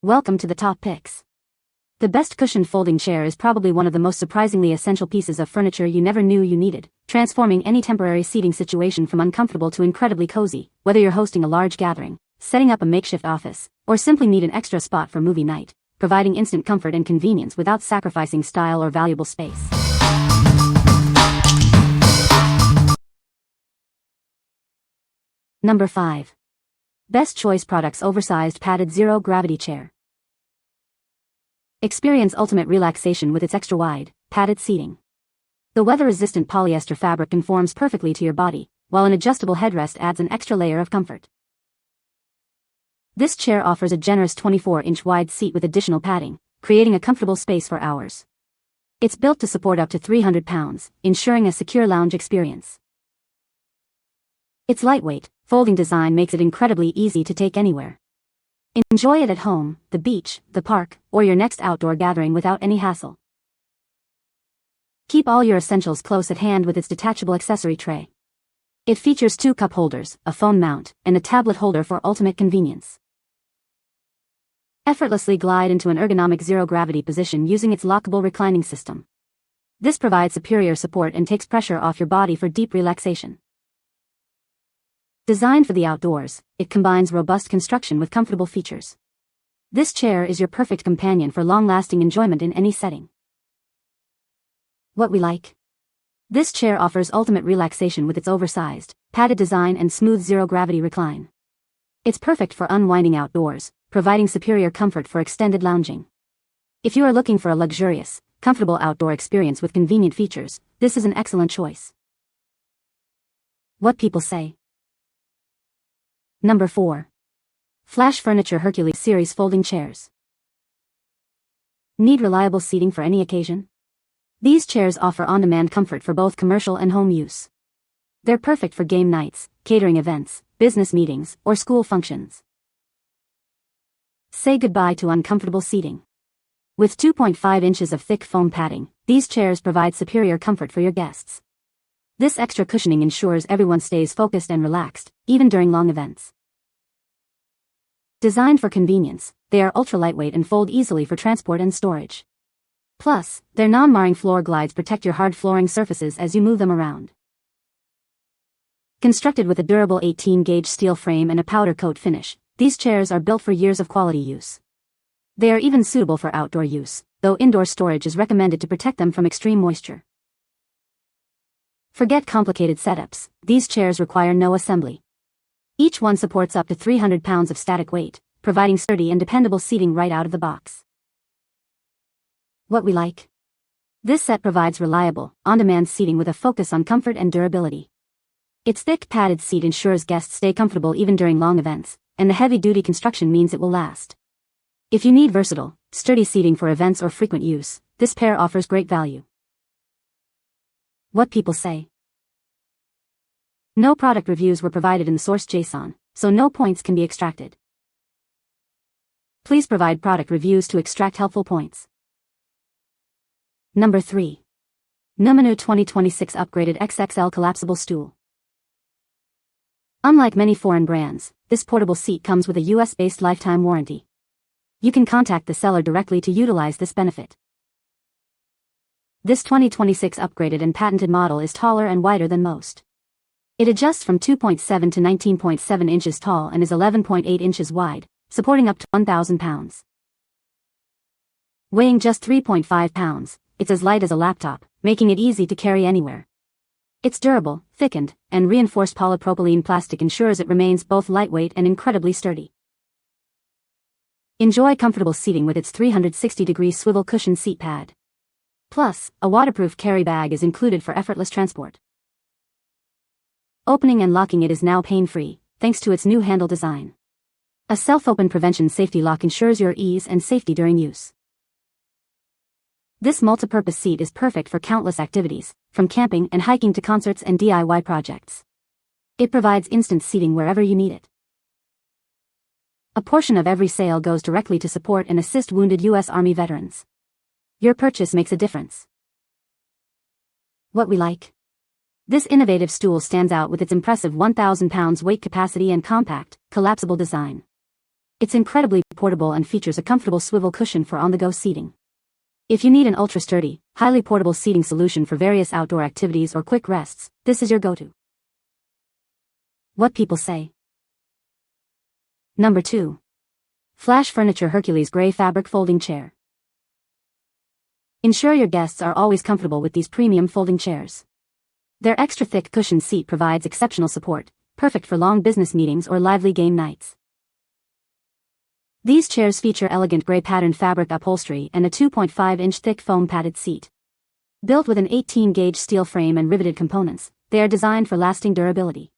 Welcome to the top picks. The best cushioned folding chair is probably one of the most surprisingly essential pieces of furniture you never knew you needed, transforming any temporary seating situation from uncomfortable to incredibly cozy. Whether you're hosting a large gathering, setting up a makeshift office, or simply need an extra spot for movie night, providing instant comfort and convenience without sacrificing style or valuable space. Number 5. Best Choice Products Oversized Padded Zero Gravity Chair. Experience ultimate relaxation with its extra-wide, padded seating. The weather-resistant polyester fabric conforms perfectly to your body, while an adjustable headrest adds an extra layer of comfort. This chair offers a generous 24-inch wide seat with additional padding, creating a comfortable space for hours. It's built to support up to 300 pounds, ensuring a secure lounge experience. Its lightweight, folding design makes it incredibly easy to take anywhere. Enjoy it at home, the beach, the park, or your next outdoor gathering without any hassle. Keep all your essentials close at hand with its detachable accessory tray. It features 2 cup holders, a phone mount, and a tablet holder for ultimate convenience. Effortlessly glide into an ergonomic zero-gravity position using its lockable reclining system. This provides superior support and takes pressure off your body for deep relaxation. Designed for the outdoors, it combines robust construction with comfortable features. This chair is your perfect companion for long-lasting enjoyment in any setting. What we like? This chair offers ultimate relaxation with its oversized, padded design and smooth zero-gravity recline. It's perfect for unwinding outdoors, providing superior comfort for extended lounging. If you are looking for a luxurious, comfortable outdoor experience with convenient features, this is an excellent choice. What people say. Number 4. Flash Furniture Hercules Series Folding Chairs. Need reliable seating for any occasion? These chairs offer on-demand comfort for both commercial and home use. They're perfect for game nights, catering events, business meetings, or school functions. Say goodbye to uncomfortable seating. With 2.5 inches of thick foam padding, these chairs provide superior comfort for your guests. This extra cushioning ensures everyone stays focused and relaxed, even during long events. Designed for convenience, they are ultra-lightweight and fold easily for transport and storage. Plus, their non-marring floor glides protect your hard flooring surfaces as you move them around. Constructed with a durable 18-gauge steel frame and a powder coat finish, these chairs are built for years of quality use. They are even suitable for outdoor use, though indoor storage is recommended to protect them from extreme moisture. Forget complicated setups, these chairs require no assembly. Each one supports up to 300 pounds of static weight, providing sturdy and dependable seating right out of the box. What we like? This set provides reliable, on-demand seating with a focus on comfort and durability. Its thick padded seat ensures guests stay comfortable even during long events, and the heavy-duty construction means it will last. If you need versatile, sturdy seating for events or frequent use, this pair offers great value. What people say. No product reviews were provided in the source JSON, so no points can be extracted. Please provide product reviews to extract helpful points. Number 3. NUMANU 2026 Upgraded XXL Collapsible Stool. Unlike many foreign brands, this portable seat comes with a US-based lifetime warranty. You can contact the seller directly to utilize this benefit. This 2026 upgraded and patented model is taller and wider than most. It adjusts from 2.7 to 19.7 inches tall and is 11.8 inches wide, supporting up to 1,000 pounds. Weighing just 3.5 pounds, it's as light as a laptop, making it easy to carry anywhere. Its durable, thickened, and reinforced polypropylene plastic ensures it remains both lightweight and incredibly sturdy. Enjoy comfortable seating with its 360-degree swivel cushion seat pad. Plus, a waterproof carry bag is included for effortless transport. Opening and locking it is now pain-free, thanks to its new handle design. A self-open prevention safety lock ensures your ease and safety during use. This multi-purpose seat is perfect for countless activities, from camping and hiking to concerts and DIY projects. It provides instant seating wherever you need it. A portion of every sale goes directly to support and assist wounded U.S. Army veterans. Your purchase makes a difference. What we like? This innovative stool stands out with its impressive 1,000 pounds weight capacity and compact, collapsible design. It's incredibly portable and features a comfortable swivel cushion for on-the-go seating. If you need an ultra-sturdy, highly portable seating solution for various outdoor activities or quick rests, this is your go-to. What people say. Number 2. Flash Furniture Hercules Gray Fabric Folding Chair. Ensure your guests are always comfortable with these premium folding chairs. Their extra-thick cushioned seat provides exceptional support, perfect for long business meetings or lively game nights. These chairs feature elegant gray patterned fabric upholstery and a 2.5-inch thick foam padded seat. Built with an 18-gauge steel frame and riveted components, they are designed for lasting durability.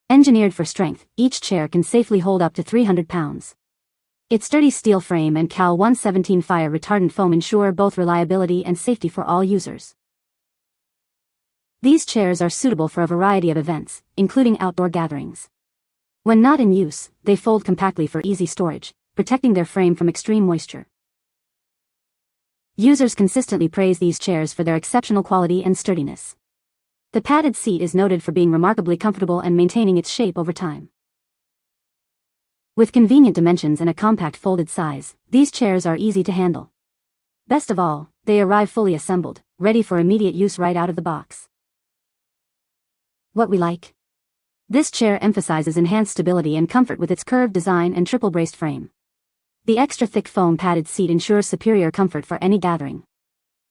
Engineered for strength, each chair can safely hold up to 300 pounds. Its sturdy steel frame and Cal 117 fire retardant foam ensure both reliability and safety for all users. These chairs are suitable for a variety of events, including outdoor gatherings. When not in use, they fold compactly for easy storage, protecting their frame from extreme moisture. Users consistently praise these chairs for their exceptional quality and sturdiness. The padded seat is noted for being remarkably comfortable and maintaining its shape over time. With convenient dimensions and a compact folded size, these chairs are easy to handle. Best of all, they arrive fully assembled, ready for immediate use right out of the box. What we like. This chair emphasizes enhanced stability and comfort with its curved design and triple-braced frame. The extra-thick foam padded seat ensures superior comfort for any gathering.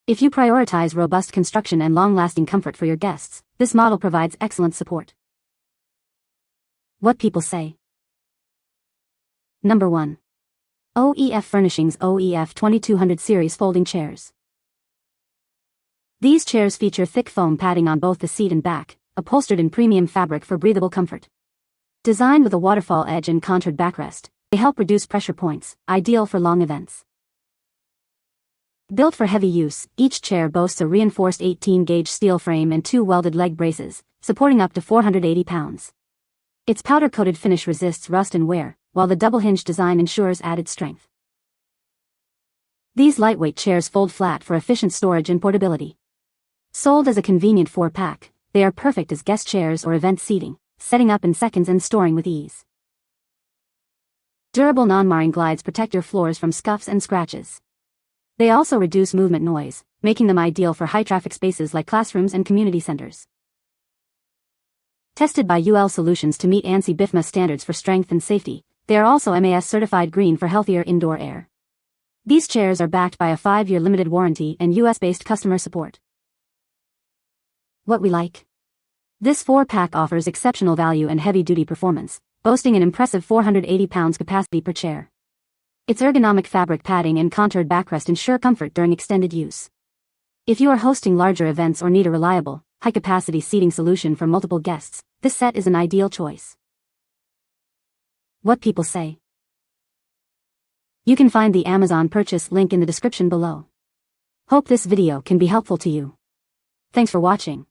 If you prioritize robust construction and long-lasting comfort for your guests, this model provides excellent support. What people say. Number 1. OEF Furnishings OEF 2200 Series Folding Chairs. These chairs feature thick foam padding on both the seat and back, upholstered in premium fabric for breathable comfort. Designed with a waterfall edge and contoured backrest, they help reduce pressure points, ideal for long events. Built for heavy use, each chair boasts a reinforced 18-gauge steel frame and 2 welded leg braces, supporting up to 480 pounds. Its powder-coated finish resists rust and wear, while the double-hinge design ensures added strength. These lightweight chairs fold flat for efficient storage and portability. Sold as a convenient 4-pack, they are perfect as guest chairs or event seating, setting up in seconds and storing with ease. Durable non-marring glides protect your floors from scuffs and scratches. They also reduce movement noise, making them ideal for high-traffic spaces like classrooms and community centers. Tested by UL Solutions to meet ANSI BIFMA standards for strength and safety, they are also MAS certified green for healthier indoor air. These chairs are backed by a 5-year limited warranty and US-based customer support. What we like. This 4-pack offers exceptional value and heavy-duty performance, boasting an impressive 480 pounds capacity per chair. Its ergonomic fabric padding and contoured backrest ensure comfort during extended use. If you are hosting larger events or need a reliable, high-capacity seating solution for multiple guests, this set is an ideal choice. What people say. You can find the Amazon purchase link in the description below. Hope this video can be helpful to you. Thanks for watching.